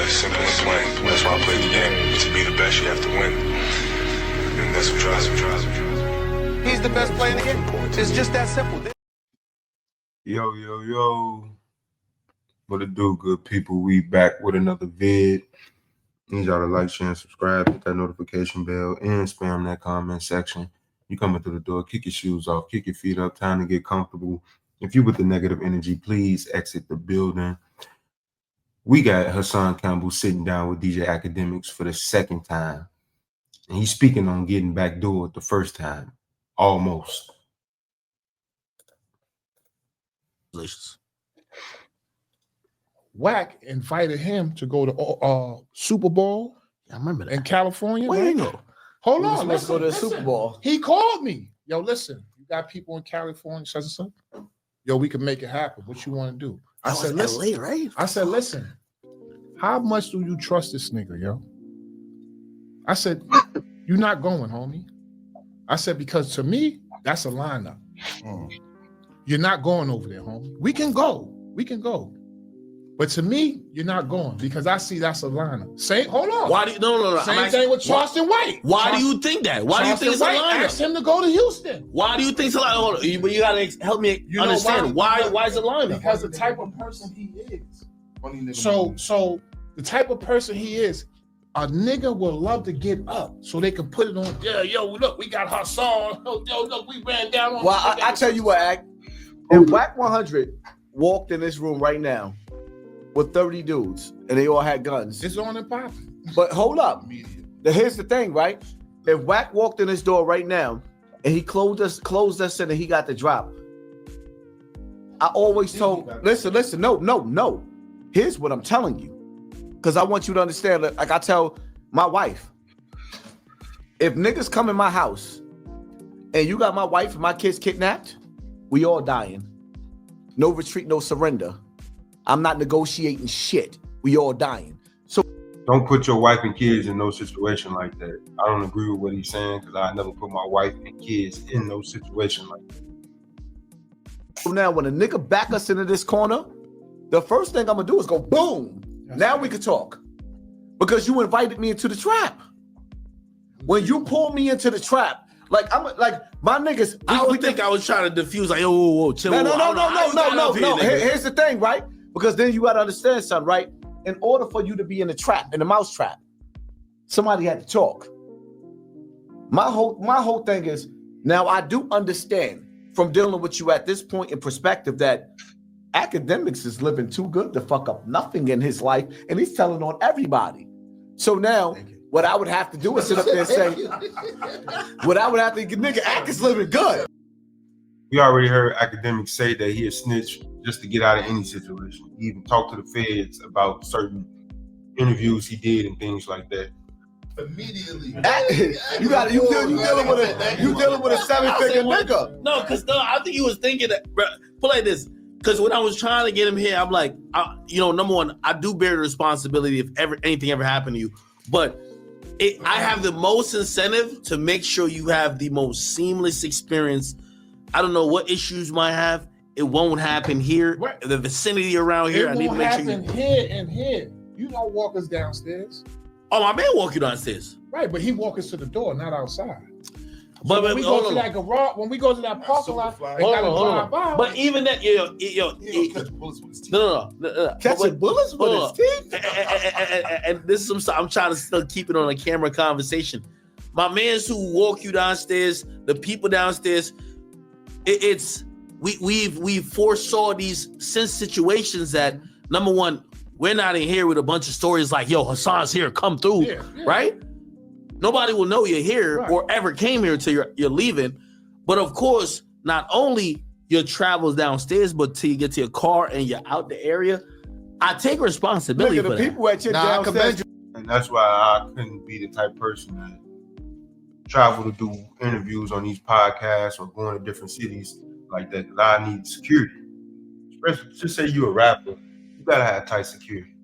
It's simple and plain. That's why I play the game. To be the best, you have to win. And that's what drives me. He's the best player in the game. It's just that simple. Yo. What it do, good people? We back with another vid. Need y'all to like, share, and subscribe, hit that notification bell, and spam that comment section. You coming through the door, kick your shoes off, kick your feet up, time to get comfortable. If you with the negative energy, please exit the building. We got Hassan Campbell sitting down with DJ Akademiks for the second time. And he's speaking on getting backdoored the first time. Almost. Wack invited him to go to Super Bowl. I remember that. In California. Where you go? Hold on. Let's go to the Super Bowl. He called me. Yo, listen, you got people in California, such and such. Yo, we can make it happen. What you want to do? I said, listen, LA, right? I said, listen, how much do you trust this nigga, yo? I said, you're not going, homie. I said, because to me, that's a lineup. You're not going over there, homie. We can go. But to me, you're not going because I see that's a lineup. Hold on. Why do you, no. Same thing with Charleston White. Why do you think that? Why do you think it's a lineup? Asked him to go to Houston. Why do you think it's a lineup? But you gotta help me understand why is it lineup? Because the type of person he is. So the type of person he is, a nigga will love to get up so they can put it on. Yeah, yo, look, we got Hassan. Yo, look, we ran down on. Well, I tell you what, Ak, if Wack 100 walked in this room right now with 30 dudes and they all had guns, it's on and popping. But hold up. Here's the thing, right? If Wack walked in this door right now and he closed us in and he got the drop, I always told, listen, no. Here's what I'm telling you. Because I want you to understand, like I tell my wife, if niggas come in my house and you got my wife and my kids kidnapped, we all dying. No retreat, no surrender. I'm not negotiating shit. We all dying. So don't put your wife and kids in no situation like that. I don't agree with what he's saying because I never put my wife and kids in no situation like that. So now when a nigga back us into this corner, the first thing I'm gonna do is go boom. Now we can talk. Because you invited me into the trap. When you pull me into the trap, my niggas. I would think I was trying to diffuse, like, whoa, chill. No. Here's the thing, right? Because then you gotta understand something, right? In order for you to be in the trap, in the mouse trap, somebody had to talk. My whole thing is, now I do understand from dealing with you at this point in perspective that Akademiks is living too good to fuck up nothing in his life, and he's telling on everybody. So now, what I would have to do is sit up there and say, nigga, Ak is living good. We already heard Akademiks say that he a snitch just to get out of any situation. He even talked to the feds about certain interviews he did and things like that. Immediately. You dealing with a 7-figure nigga. No, because I think he was thinking that, bro, put like this. Because when I was trying to get him here, I'm like, number one, I do bear the responsibility if anything ever happened to you. But I have the most incentive to make sure you have the most seamless experience. I don't know what issues you might have. It won't happen here. Right. The vicinity around here. I need to make sure here and here. You don't walk us downstairs. Oh, my man walk you downstairs. Right, but he walk us to the door, not outside. But when we go to that garage, when we go to that parking lot, hold on. But even that, catch bullets with his teeth. No. Catching bullets with his teeth. And this is I'm trying to still keep it on a camera conversation. My mans who walk you downstairs, the people downstairs, we foresaw these situations that, number one, we're not in here with a bunch of stories like, yo, Hassan's here, come through, right? Nobody will know you're here or ever came here until you're leaving. But of course, not only your travels downstairs, but till you get to your car and you're out the area, I take responsibility for that. People at your downstairs. And that's why I couldn't be the type of person that travel to do interviews on these podcasts or going to different cities like that. Because I need security. Especially, just say you're a rapper, you gotta have tight security.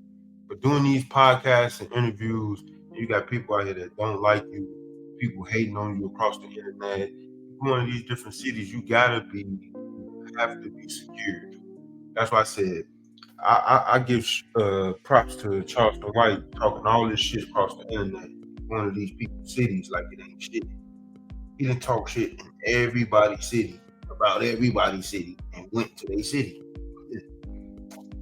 But doing these podcasts and interviews, you got people out here that don't like you, people hating on you across the internet. Going to these different cities, you have to be secured. That's why I said, I give props to Charleston White talking all this shit across the internet. One of these people's cities like it ain't shit. He didn't talk shit in everybody's city about everybody's city and went to their city.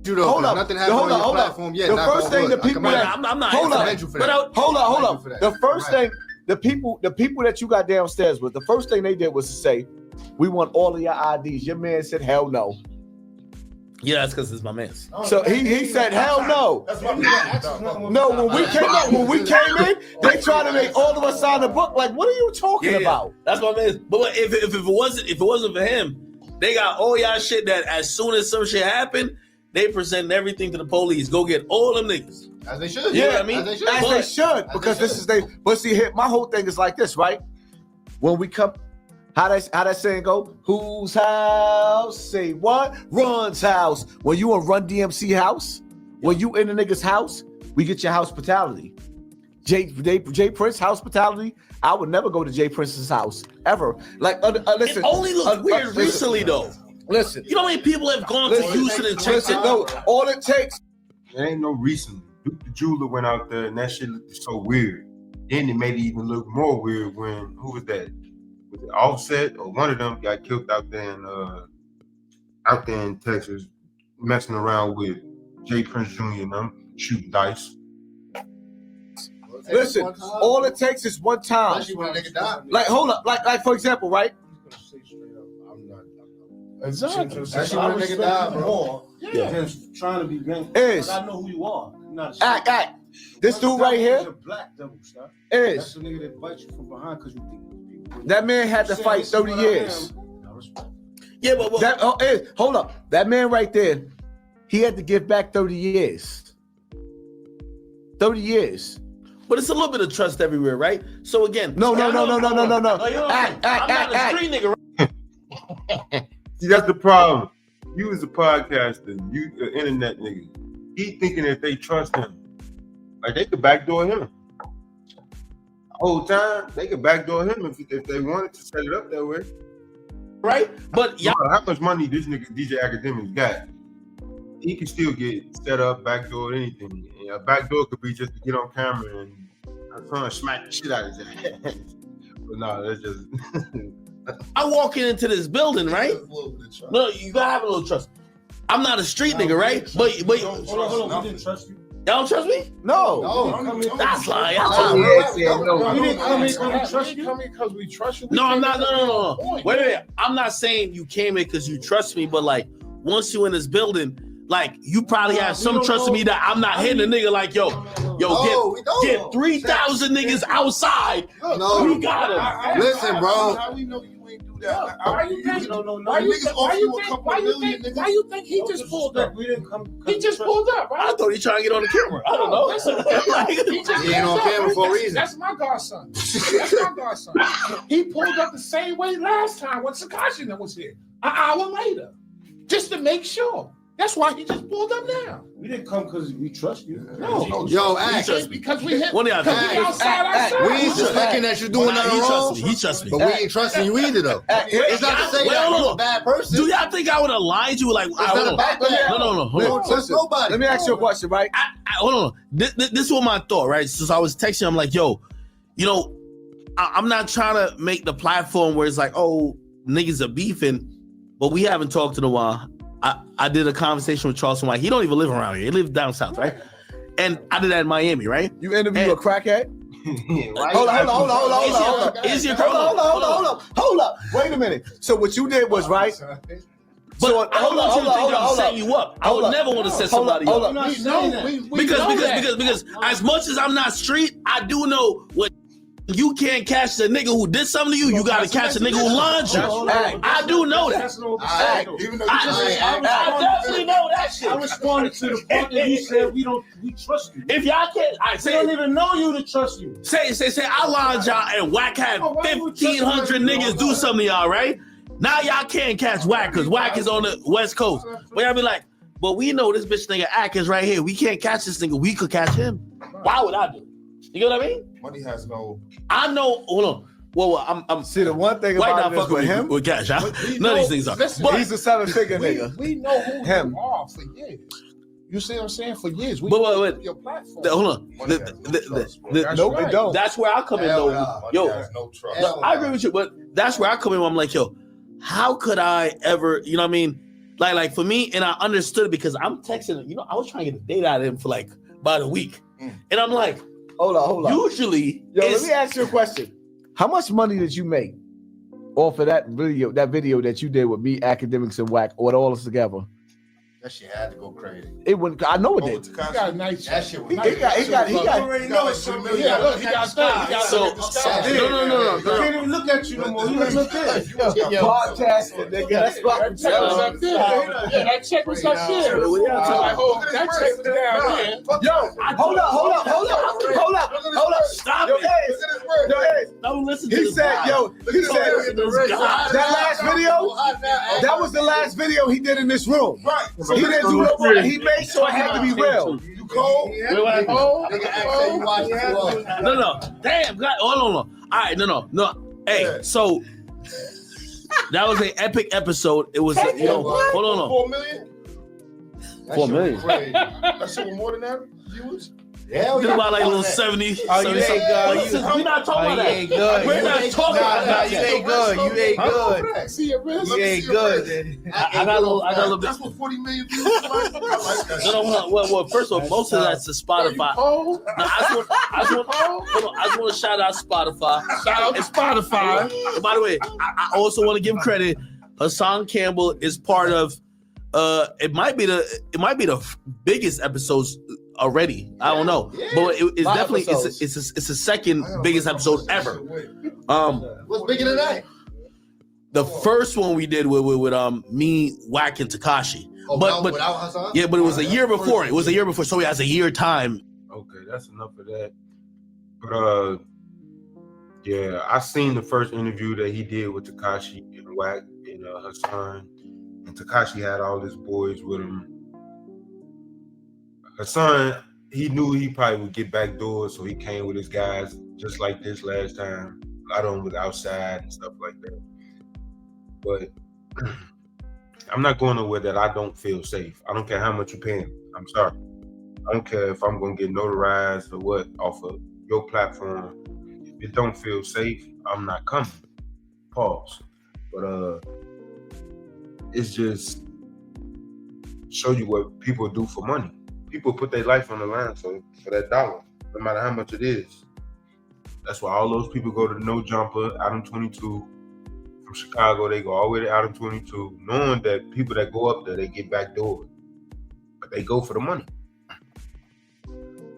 Hold up. Nothing happened on your platform yet. The first thing the people I'm not. Hold up. The first thing the people that you got downstairs with, the first thing they did was to say, "We want all of your IDs." Your man said, "Hell no." Yeah, that's because it's my man. So he said, "Hell no." No, when we came in, they tried to make all of us sign the book. Like, what are you talking about? That's my man. But if it wasn't for him, they got all y'all shit that as soon as some shit happened, they present everything to the police. Go get all them niggas. As they should. You know what I mean? As they should. As they should, because this is they. But see, here, my whole thing is like this, right? When we come, how that saying go? Whose house? Say what? Run's house. When you in Run DMC house, when you in a nigga's house, we get your hospitality. J Prince hospitality. I would never go to J Prince's house ever. Like, listen. It only looked weird recently, though. Listen. You know how many people have gone to Houston and checked it? No, all it takes. There ain't no recently. Duke the Jeweler went out there and that shit looked so weird. Then it made it even look more weird when, who was that? Was it Offset or one of them got killed out there in Texas, messing around with J Prince Jr. and them shooting dice. Listen, all it takes is one time. Especially when a nigga die. Like, hold up, like for example, right? Exactly. Especially when a nigga die, bro. Yeah. Trying to be gang. Is I know who you are. You're not a act. This dude right You're here a black devil, son. That's is the nigga that bites you from behind because you think people. that man had to fight 30 years. Yeah, but Hold up, that man right there, he had to give back 30 years. 30 years. But it's a little bit of trust everywhere, right? So again, No. Like, you know, Act. I'm not a street nigga, right? See, that's the problem. You as a podcaster, you an internet nigga. He thinking that they trust him. Like they could backdoor him. The whole time, they could backdoor him if they wanted to set it up that way. Right? But No matter how much money this nigga DJ Akademiks got, he can still get set up, backdoor, anything. And a backdoor could be just to get on camera and trying to smack the shit out of his ass. But no, that's just I walk into this building, right? No, you gotta have a little trust. I'm not a street nigga, right? But Hold on. We didn't trust you. y'all don't trust me? No. That's lying. We didn't come here because we trust you. Come here because we trust you. No, I'm not. No. Wait a minute. I'm not saying you came in because you trust me, but like once you in this building, like you probably have some trust in me that I'm not hitting a nigga like yo, get 3,000 niggas outside. No, we got him. Listen, bro. How we know you ain't do that? Why you think he just pulled up? We didn't come. He just pulled up, right? I thought he trying to get on the camera. I don't know. He just He ain't on pulled up. camera for a reason. That's my godson. That's my godson. He pulled up the same way last time when Sakashina was here, an hour later, just to make sure. That's why he just pulled up now. We didn't come because we trust you. No. Yo, He Act. trust me. Because we hit. One of y'all Because we trust me. outside. We ain't suspecting that you're doing nothing wrong. He trusts me. But we ain't trusting you either, though. It's not to say that you're a bad person. Do y'all think I would have lied to you? Like, It's not a bad thing. no. Hold on. Trust nobody. Let me ask you a question, right? Hold on. This was my thought, right? So I was texting. I'm like, yo, you know, I'm not trying to make the platform where it's like, oh, niggas are beefing, but we haven't talked in a while. I did a conversation with Charleston White. He don't even live around here. He lives down south, right? And I did that in Miami, right? You interview a crackhead? Hold on. Is your Hold up. Wait a minute. So what you did was, right? But So, I don't want you to think I'm setting you up. I would Hold never up. want to set Hold up, somebody hold up. up. Not saying that. Because as much as I'm not street, I do know what you can't catch the nigga who did something to you. You gotta catch the nigga who lined you. I do know that. That's no Even though I definitely know that shit. I responded to the point that you said we trust you. If y'all can't, I They say don't even know you to trust you. say I lined y'all and Wack had 1,500 niggas do something to y'all, right? Now y'all can't catch Wack because Wack is on the West Coast. But y'all be like, but we know this bitch nigga Ack is right here. We can't catch this nigga. We could catch him. Why would I do it? You get what I mean? money has no. I know. Hold on. Well, I'm. See, the one thing White about not it is fucking with him, with cash. Huh? None of these things are. Listen, But he's a 7-figure nigga. We know who Him. you are for years. You see what I'm saying? For years, we But your platform. hold on. Nope, it don't. That's where I come in though. Yo, no trust. no, I agree with you, but that's where I come in. Where I'm like, yo, how could I ever? You know what I mean? Like for me, and I understood it because I'm texting. You know, I was trying to get a date out of him for like about a week, and I'm like, hold on. Usually, let me ask you a question. How much money did you make off of that video that you did with me, Akademiks and Wack, or all us together? That shit had to go crazy. It went. I know it did. He got a nice. That shit was He got. You already know it's $2 million. Yeah, look, he got $30. So no. I can't even look at you no more. You ain't look at Podcasting, nigga. That's what That check was up there. Yeah, that check was up there. That check was down there. Yo, hold up. Stop Yo, it. Ed. Don't listen to He this said, guy. that last video, that was the last video he did in this room. Right. He didn't do no more. He made sure it had to be real. You cold? Nigga act like you watched the No. Damn, God. Hold on. All right, no. Hey, so that was an epic episode. It was, hold on. 4 million? 4 million. That shit was more than that viewers? Hell Think about like a little 70. Oh, you ain't good. We're not talking about that. ain't good. We're not talking about that. You ain't good. You ain't good. See your wrist? You ain't good. I got a little bit. That's what 40 million viewers is like. I like that shit. No. Well, first of all, most of that's to Spotify. Oh, No, I just want to shout out Spotify. shout out to Spotify. And by the way, I also want to give credit. Hassan Campbell is part of. It might be the biggest episodes already. I don't know, but it's My definitely episodes. it's the second biggest episode ever. What's bigger than that? The first one we did with me, Wack, and Tekashi. Oh, but without Hassan? yeah, but it was a year before. It was a year before, so he has a year time. Okay, that's enough of that. But yeah, I seen the first interview that he did with Tekashi and Wack and Hassan, and Tekashi had all his boys with him. Hassan, he knew he probably would get back doors, so he came with his guys just like this last time. A lot of them was outside and stuff like that. But I'm not going nowhere that I don't feel safe. I don't care how much you pay me. I'm sorry. I don't care if I'm going to get notarized or what off of your platform. If it don't feel safe, I'm not coming. Pause. But it's just show you what people do for money. People put their life on the line for that dollar, no matter how much it is. That's why all those people go to the No Jumper, Adam 22. From Chicago, they go all the way to Adam 22, knowing that people that go up there, they get back door. But they go for the money.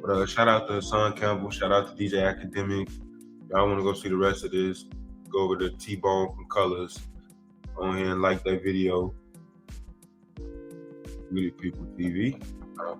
But shout out to Hassan Campbell, shout out to DJ Akademiks. Y'all want to go see the rest of this, go over to T-Bone from Colors on here and like that video. Really People TV. Go.